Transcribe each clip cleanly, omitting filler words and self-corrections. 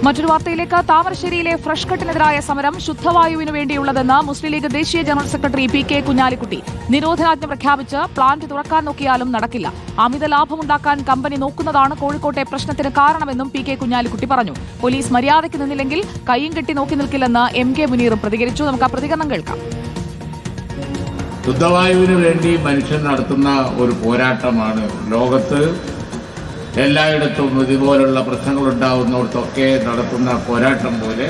മറ്റൊരു വാർത്തയിലേക്ക്. താമരശ്ശേരിയിലെ ഫ്രഷ് കട്ടിനെതിരായ സമരം ശുദ്ധവായുവിനു വേണ്ടിയുള്ളതെന്ന് മുസ്ലിം ലീഗ് ദേശീയ ജനറൽ സെക്രട്ടറി പി.കെ. കുഞ്ഞാലിക്കുട്ടി. നിരോധനാജ്ഞ പ്രഖ്യാപിച്ച് പ്ലാന്റ് തുറക്കാൻ നോക്കിയാലും നടക്കില്ല. അമിത ലാഭമുണ്ടാക്കാൻ കമ്പനി നോക്കുന്നതാണ് കോഴിക്കോട്ടെ പ്രശ്നത്തിന് കാരണമെന്നും പി.കെ. കുഞ്ഞാലിക്കുട്ടി പറഞ്ഞു. പോലീസ് മര്യാദയ്ക്ക് നിന്നില്ലെങ്കിൽ കൈയും കെട്ടി നോക്കി നിൽക്കില്ലെന്ന് എം.കെ. മുനീറും പ്രതികരിച്ചു. നമുക്ക് ആ പ്രതികരണം കേൾക്കാം. ശുദ്ധവായുവിന് വേണ്ടി മനുഷ്യൻ നടത്തുന്ന ഒരു പോരാട്ടമാണ് ലോകത്ത് എല്ലായിടത്തും ഇതുപോലുള്ള പ്രശ്നങ്ങൾ ഉണ്ടാവുന്നിടത്തൊക്കെ നടത്തുന്ന പോരാട്ടം പോലെ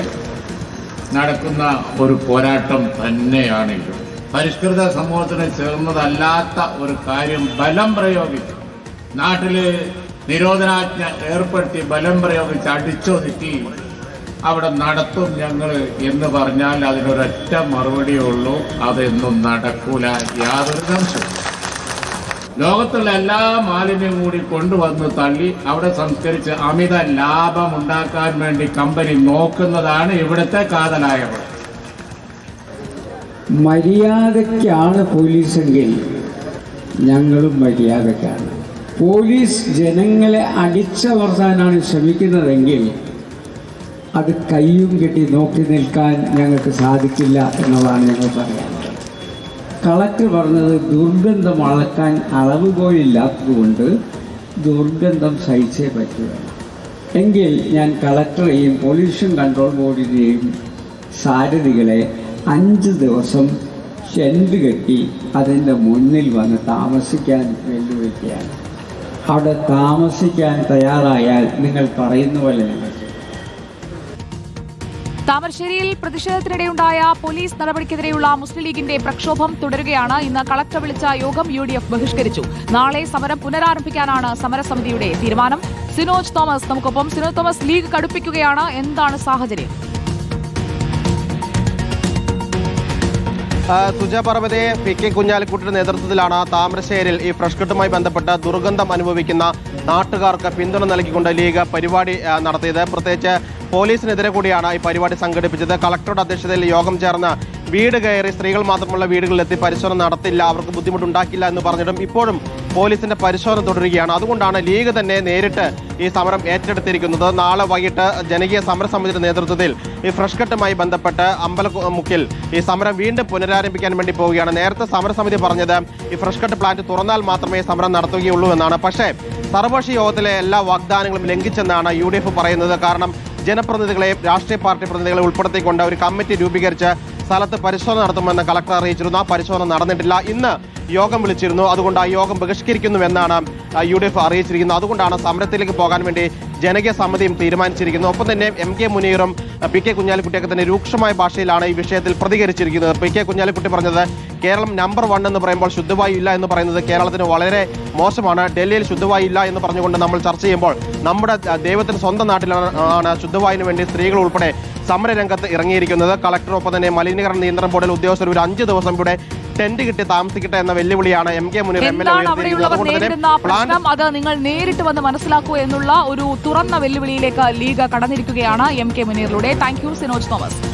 നടക്കുന്ന ഒരു പോരാട്ടം തന്നെയാണ് ഇത്. പരിഷ്കൃത സമൂഹത്തിന് ചേർന്നതല്ലാത്ത ഒരു കാര്യം ബലം പ്രയോഗിച്ച് നാട്ടിൽ നിരോധനാജ്ഞ ഏർപ്പെടുത്തി ബലം പ്രയോഗിച്ച് അടിച്ചൊതുക്കി അവിടെ നടത്തും ഞങ്ങൾ എന്ന് പറഞ്ഞാൽ അതിനൊരൊറ്റ മറുപടിയേ ഉള്ളൂ, അതൊന്നും നടക്കൂല, യാതൊരു സംശയവും. ലോകത്തുള്ള എല്ലാ മാലിന്യം കൂടി കൊണ്ടുവന്ന് തള്ളി അവിടെ സംസ്കരിച്ച് അമിത ലാഭം ഉണ്ടാക്കാൻ വേണ്ടി കമ്പനി നോക്കുന്നതാണ് ഇവിടുത്തെ കാതലായവർ. മര്യാദയ്ക്കാണ് പോലീസെങ്കിൽ ഞങ്ങളും മര്യാദക്കാണ്. പോലീസ് ജനങ്ങളെ അടിച്ചമർത്താനാണ് ശ്രമിക്കുന്നതെങ്കിൽ അത് കയ്യും കെട്ടി നോക്കി നിൽക്കാൻ ഞങ്ങൾക്ക് സാധിക്കില്ല എന്നുള്ളതാണ് ഞങ്ങൾ പറയാനുള്ളത്. കളക്ടർ പറഞ്ഞത് ദുർഗന്ധം അളക്കാൻ അളവുകോലില്ലാത്തതുകൊണ്ട് ദുർഗന്ധം സഹിച്ചേ പറ്റുക. എങ്കിൽ ഞാൻ കളക്ടറെയും പൊല്യൂഷൻ കൺട്രോൾ ബോർഡിനെയും സാരഥികളെ 5 ദിവസം ഷെഡ് കെട്ടി അതിൻ്റെ മുന്നിൽ വന്ന് താമസിക്കാൻ വെല്ലുവിളിക്കുകയാണ്. അവിടെ താമസിക്കാൻ തയ്യാറായാൽ നിങ്ങൾ പറയുന്ന പോലെ താമരശ്ശേരിയിൽ പ്രതിഷേധത്തിനിടെയുണ്ടായ പോലീസ് നടപടിക്കെതിരെയുള്ള മുസ്ലിം ലീഗിന്റെ പ്രക്ഷോഭം തുടരുകയാണ്. ഇന്ന് കളക്ടർ വിളിച്ച യോഗം UDF ബഹിഷ്കരിച്ചു. നാളെ സമരം പുനരാരംഭിക്കാനാണ് സമരസമിതിയുടെ തീരുമാനം. സിനോജ് തോമസ് നമുക്കൊപ്പം. സിനോജ് തോമസ്, ലീഗ് കടുപ്പിക്കുകയാണ്, എന്താണ് സാഹചര്യം? സുജ പറമ്പതെ, പി.കെ. കുഞ്ഞാലിക്കുട്ടിയുടെ നേതൃത്വത്തിലാണ് താമരശ്ശേരിയിൽ ഈ ഫ്രഷ് കട്ടുമായി ബന്ധപ്പെട്ട് ദുർഗന്ധം അനുഭവിക്കുന്ന നാട്ടുകാർക്ക് പിന്തുണ നൽകിക്കൊണ്ട് ലീഗ് പരിപാടി നടത്തിയത്. പ്രത്യേകിച്ച് പോലീസിനെതിരെ കൂടിയാണ് ഈ പരിപാടി സംഘടിപ്പിച്ചത്. കളക്ടറുടെ അധ്യക്ഷതയിൽ യോഗം ചേർന്ന് വീട് കയറി സ്ത്രീകൾ മാത്രമുള്ള വീടുകളിലെത്തി പരിശോധന നടത്തില്ല, അവർക്ക് ബുദ്ധിമുട്ടുണ്ടാക്കില്ല എന്ന് പറഞ്ഞിട്ടും ഇപ്പോഴും പോലീസിന്റെ പരിശോധന തുടരുകയാണ്. അതുകൊണ്ടാണ് ലീഗ് തന്നെ നേരിട്ട് ഈ സമരം ഏറ്റെടുത്തിരിക്കുന്നത്. നാളെ വൈകിട്ട് ജനകീയ സമരസമിതിയുടെ നേതൃത്വത്തിൽ ഈ ഫ്രഷ് കട്ടുമായി ബന്ധപ്പെട്ട് അമ്പലമുക്കിൽ ഈ സമരം വീണ്ടും പുനരാരംഭിക്കാൻ വേണ്ടി പോവുകയാണ്. നേരത്തെ സമരസമിതി പറഞ്ഞത് ഈ ഫ്രഷ് കട്ട് പ്ലാന്റ് തുറന്നാൽ മാത്രമേ സമരം നടത്തുകയുള്ളൂ എന്നാണ്. പക്ഷേ സർവകക്ഷി യോഗത്തിലെ എല്ലാ വാഗ്ദാനങ്ങളും ലംഘിച്ചെന്നാണ് UDF പറയുന്നത്. കാരണം ജനപ്രതിനിധികളെയും രാഷ്ട്രീയ പാർട്ടി പ്രതിനിധികളെ ഉൾപ്പെടുത്തിക്കൊണ്ട് ഒരു കമ്മിറ്റി രൂപീകരിച്ച് സ്ഥലത്ത് പരിശോധന നടത്തുമെന്ന് കളക്ടർ അറിയിച്ചിരുന്നു. ആ പരിശോധന നടന്നിട്ടില്ല. ഇന്ന് യോഗം വിളിച്ചിരുന്നു. അതുകൊണ്ട് ആ യോഗം ബഹിഷ്കരിക്കുന്നുവെന്നാണ് UDF അറിയിച്ചിരിക്കുന്നത്. അതുകൊണ്ടാണ് സമരത്തിലേക്ക് പോകാൻ വേണ്ടി ജനകീയ സമിതിയും തീരുമാനിച്ചിരിക്കുന്നത്. ഒപ്പം തന്നെ എം.കെ. മുനീറും പി.കെ. കുഞ്ഞാലിക്കുട്ടിയൊക്കെ തന്നെ രൂക്ഷമായ ഭാഷയിലാണ് ഈ വിഷയത്തിൽ പ്രതികരിച്ചിരിക്കുന്നത്. പി.കെ. കുഞ്ഞാലിക്കുട്ടി പറഞ്ഞത് കേരളം നമ്പർ 1 എന്ന് പറയുമ്പോൾ ശുദ്ധവായു ഇല്ല എന്ന് പറയുന്നത് കേരളത്തിന് വളരെ മോശമാണ്. ഡൽഹിയിൽ ശുദ്ധവായു ഇല്ല എന്ന് പറഞ്ഞുകൊണ്ട് നമ്മൾ ചർച്ച ചെയ്യുമ്പോൾ നമ്മുടെ ദൈവത്തിന് സ്വന്തം നാട്ടിലാണ് ശുദ്ധവായുവിന് വേണ്ടി സ്ത്രീകൾ ഉൾപ്പെടെ സമരരംഗത്ത് ഇറങ്ങിയിരിക്കുന്നത്. കളക്ടറൊപ്പം തന്നെ മലിനീകരണ നിയന്ത്രണ ബോർഡിൽ ഉദ്യോഗസ്ഥർ ഒരു 5 ദിവസം ഇവിടെ ടെന്റ് കിട്ടി താമസിക്കട്ടെ എന്ന വെല്ലുവിളിയാണ് എം.കെ. മുനീർ അത് നിങ്ങൾ നേരിട്ട് വന്ന് മനസ്സിലാക്കൂ എന്നുള്ള ഒരു തുറന്ന വെല്ലുവിളിയിലേക്ക് ലീഗ് കടന്നിരിക്കുകയാണ് എം.കെ. മുനീറിലൂടെ. Thank you Sinoj Thomas.